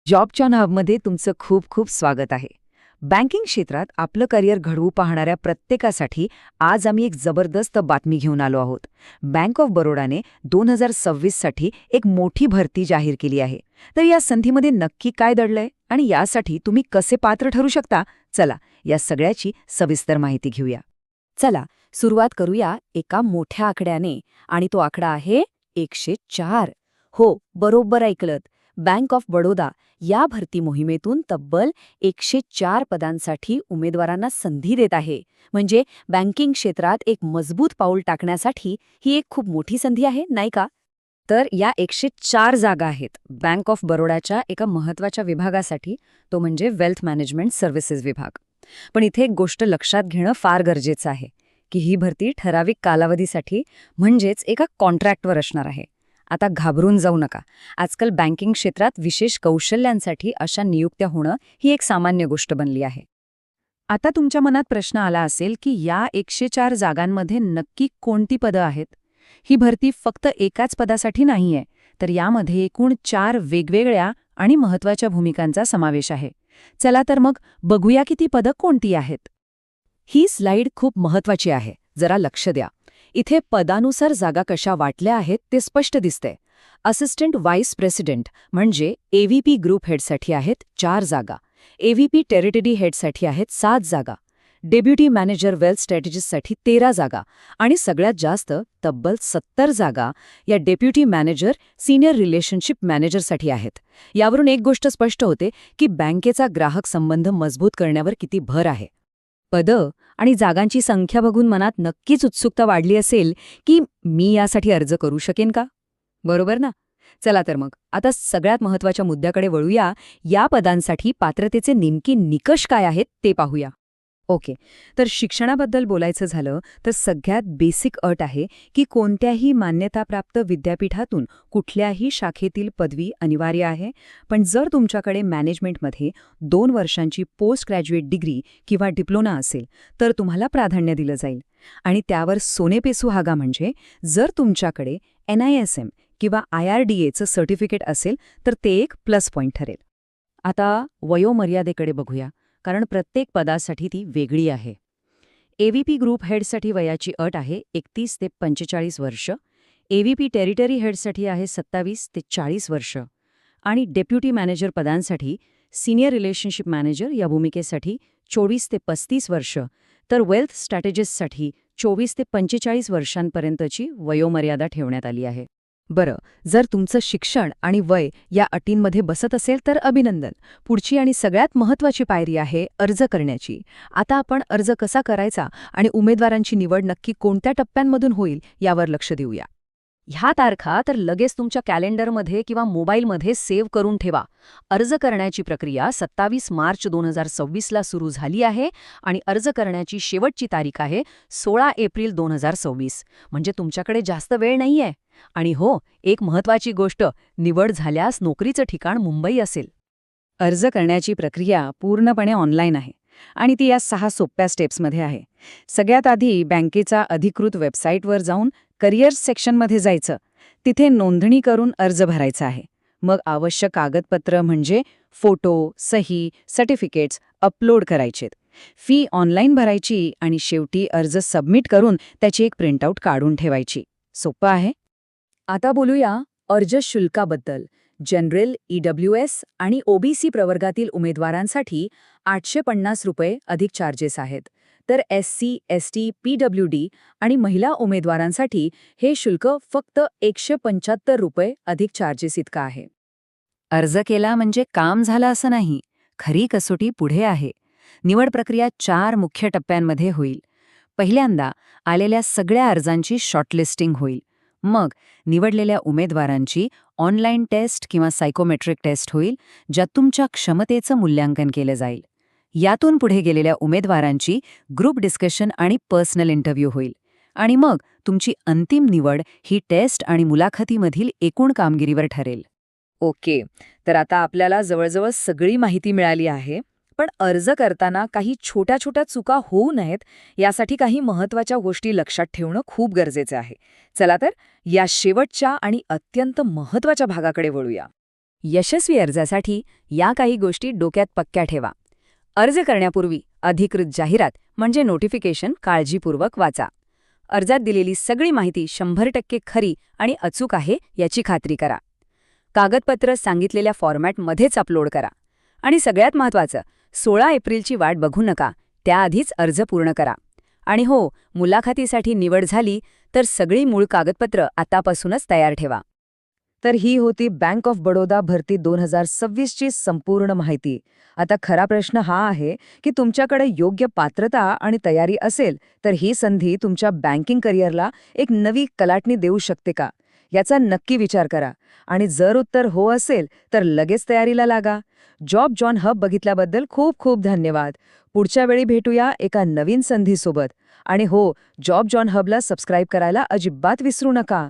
जॉबच्या नावमध्ये तुमचं खूप खूप स्वागत आहे. बँकिंग क्षेत्रात आपलं करिअर घडवू पाहणाऱ्या प्रत्येकासाठी आज आम्ही एक जबरदस्त बातमी घेऊन आलो आहोत. बँक ऑफ बरोडाने 2026 साठी एक मोठी भरती जाहीर केली आहे. तर या संधीमध्ये नक्की काय दडलंय आणि यासाठी तुम्ही कसे पात्र ठरू शकता, चला या सगळ्याची सविस्तर माहिती घेऊया. चला सुरुवात करूया एका मोठ्या आकड्याने, आणि तो आकडा आहे 104. हो, बरोबर ऐकलत. बँक ऑफ बडोदा या भरती मोहिमेतून तब्बल 104 पदांसाठी उमेदवारांना संधी देत आहे. म्हणजे बँकिंग क्षेत्रात एक मजबूत पाऊल टाकण्यासाठी ही एक खूप मोठी संधी आहे, नाही का? तर या 104 जागा आहेत बँक ऑफ बरोडाच्या एका महत्त्वाच्या विभागासाठी, तो म्हणजे वेल्थ मॅनेजमेंट सर्व्हिसेस विभाग. पण इथे एक गोष्ट लक्षात घेणं फार गरजेचं आहे की ही भरती ठराविक कालावधीसाठी, म्हणजेच एका कॉन्ट्रॅक्टवर असणार आहे. आता घाबरून जाऊ नका. आजकाल बँकिंग क्षेत्रात विशेष कौशल्यांसाठी अशा नियुक्त्या होणं ही एक सामान्य गोष्ट बनली आहे. आता तुमच्या मनात प्रश्न आला असेल की या 104 जागांमध्ये नक्की कोणती पदं आहेत? ही भरती फक्त एकाच पदासाठी नाहीये, तर यामध्ये एकूण 4 वेगवेगळ्या आणि महत्त्वाच्या भूमिकांचा समावेश आहे. चला तर मग बघूया की ती पदं कोणती आहेत. ही स्लाइड खूप महत्त्वाची आहे, जरा लक्ष द्या. इथे पदानुसार जागा कशा वाटल्या आहेत ते स्पष्ट दिसते. असिस्टंट व्हाईस प्रेसिडेंट म्हणजे एव्हीपी ग्रुप हेडसाठी आहेत 4 जागा, एव्हीपी टेरिटरी हेडसाठी आहेत 7 जागा, डेप्युटी मॅनेजर वेल्थ स्ट्रॅटेजिस्टसाठी 13 जागा आणि सगळ्यात जास्त तब्बल 70 जागा या डेप्युटी मॅनेजर सिनियर रिलेशनशिप मॅनेजरसाठी आहेत. यावरून एक गोष्ट स्पष्ट होते की बँकेचा ग्राहक संबंध मजबूत करण्यावर किती भर आहे. पदं आणि जागांची संख्या बघून मनात नक्कीच उत्सुकता वाढली असेल की मी यासाठी अर्ज करू शकेन का? बरोबर ना? चला तर मग आता सगळ्यात महत्त्वाच्या मुद्द्याकडे वळूया. या पदांसाठी पात्रतेचे नेमके निकष काय आहेत ते पाहूया. ओके, तर शिक्षणाबद्दल बोलायचं झालं तर सगळ्यात बेसिक अट आहे की कोणत्याही मान्यताप्राप्त विद्यापीठातून कुठल्याही शाखेतील पदवी अनिवार्य आहे. पण जर तुमच्याकडे मॅनेजमेंटमध्ये 2 वर्षांची पोस्ट ग्रॅज्युएट डिग्री किंवा डिप्लोमा असेल तर तुम्हाला प्राधान्य दिलं जाईल. आणि त्यावर सोनेपेसुहागा म्हणजे जर तुमच्याकडे NISM किंवा IRDAचं सर्टिफिकेट असेल तर ते एक प्लस पॉइंट ठरेल. आता वयोमर्यादेकडे बघूया, कारण प्रत्येक पदासाठी ती वेगळी आहे. एव्हीपी ग्रुप हेडसाठी वयाची अट आहे 31 ते 45 वर्ष, एव्हीपी टेरिटरी हेडसाठी आहे 27 ते 40 वर्ष आणि डेप्युटी मॅनेजर पदांसाठी सिनियर रिलेशनशिप मॅनेजर या भूमिकेसाठी 24 ते 35 वर्ष, तर वेल्थ स्ट्रॅटेजिस्टसाठी 24 ते 45 वर्षांपर्यंतची वयोमर्यादा ठेवण्यात आली आहे. बरं, जर तुमचं शिक्षण आणि वय या अटींमध्ये बसत असेल तर अभिनंदन. पुढची आणि सगळ्यात महत्त्वाची पायरी आहे अर्ज करण्याची. आता आपण अर्ज कसा करायचा आणि उमेदवारांची निवड नक्की कोणत्या टप्प्यांमधून होईल यावर लक्ष देऊया. ह्या तारखा तर लगेच तुमच्या कॅलेंडरमध्ये किंवा मोबाईलमध्ये सेव्ह करून ठेवा. अर्ज करण्याची प्रक्रिया 27 मार्च 2026ला सुरू झाली आहे आणि अर्ज करण्याची शेवटची तारीख आहे 16 एप्रिल 2026. म्हणजे तुमच्याकडे जास्त वेळ नाहीये. आणि हो, एक महत्त्वाची गोष्ट, निवड झाल्यास नोकरीचं ठिकाण मुंबई असेल. अर्ज करण्याची प्रक्रिया पूर्णपणे ऑनलाईन आहे आणि ती या 6 सोप्या स्टेप्समध्ये आहे. सगळ्यात आधी बँकेचा अधिकृत वेबसाईटवर जाऊन करिअर्स सेक्शनमध्ये जायचं. तिथे नोंदणी करून अर्ज भरायचा आहे. मग आवश्यक कागदपत्र म्हणजे फोटो, सही, सर्टिफिकेट्स अपलोड करायचेत. फी ऑनलाईन भरायची आणि शेवटी अर्ज सबमिट करून त्याची एक प्रिंटआउट काढून ठेवायची. सोपं आहे. आता बोलूया अर्ज शुल्काबद्दल. जनरल, EWS आणि OBC प्रवर्गातील उमेदवारांसाठी 850 रुपये अधिक चार्जेस आहेत. तर SC, ST, PWD आणि महिला उमेदवारांसाठी हे शुल्क फक्त 175 रुपये अधिक चार्जेस इतका आहे. अर्ज केला म्हणजे काम झालं असं नाही. खरी कसोटी पुढे आहे. निवड प्रक्रिया 4 मुख्य टप्प्यांमध्ये होईल. पहिल्यांदा आलेल्या सगळ्या अर्जांची शॉर्टलिस्टिंग होईल. मग निवडलेल्या उमेदवारांची ऑनलाईन टेस्ट किंवा सायकोमेट्रिक टेस्ट होईल, ज्यात तुमच्या क्षमतेचं मूल्यांकन केलं जाईल. यातून पुढे गेलेल्या उमेदवारांची ग्रुप डिस्कशन आणि पर्सनल इंटरव्ह्यू होईल. आणि मग तुमची अंतिम निवड ही टेस्ट आणि मुलाखतीमधील एकूण कामगिरीवर ठरेल. ओके, तर आता आपल्याला जवळजवळ सगळी माहिती मिळाली आहे. पण अर्ज करताना काही छोट्या छोट्या चुका होऊ नयेत यासाठी काही महत्त्वाच्या गोष्टी लक्षात ठेवणं खूप गरजेचं आहे. चला तर या शेवटच्या आणि अत्यंत महत्त्वाच्या भागाकडे वळूया. यशस्वी अर्जासाठी या काही गोष्टी डोक्यात पक्क्या ठेवा. अर्ज करण्यापूर्वी अधिकृत जाहिरात म्हणजे नोटिफिकेशन काळजीपूर्वक वाचा. अर्जात दिलेली सगळी माहिती 100% खरी आणि अचूक आहे याची खात्री करा. कागदपत्र सांगितलेल्या फॉर्मॅटमध्येच अपलोड करा. आणि सगळ्यात महत्त्वाचं, 16 एप्रिलची वाट बघू नका, त्याआधीच अर्ज पूर्ण करा. आणि हो, मुलाखतीसाठी निवड झाली तर सगळी मूळ कागदपत्र आतापासूनच तयार ठेवा. तर ही होती बँक ऑफ बडोदा भरती 2026 ची संपूर्ण माहिती. आता खरा प्रश्न हा आहे की तुमच्याकडे योग्य पात्रता आणि तयारी असेल तर ही संधी तुमच्या बँकिंग करिअरला एक नवी कलाटणी देऊ शकते का, याचा नक्की विचार करा. आणि जर उत्तर हो असेल तर लगेच तयारीला लागा. जॉब जॉन हब बघितल्याबद्दल खूप खूप धन्यवाद. पुढच्या वेळी भेटूया एका नवीन संधीसोबत. आणि हो, जॉब जॉन हबला सबस्क्राईब करायला अजिबात विसरू नका.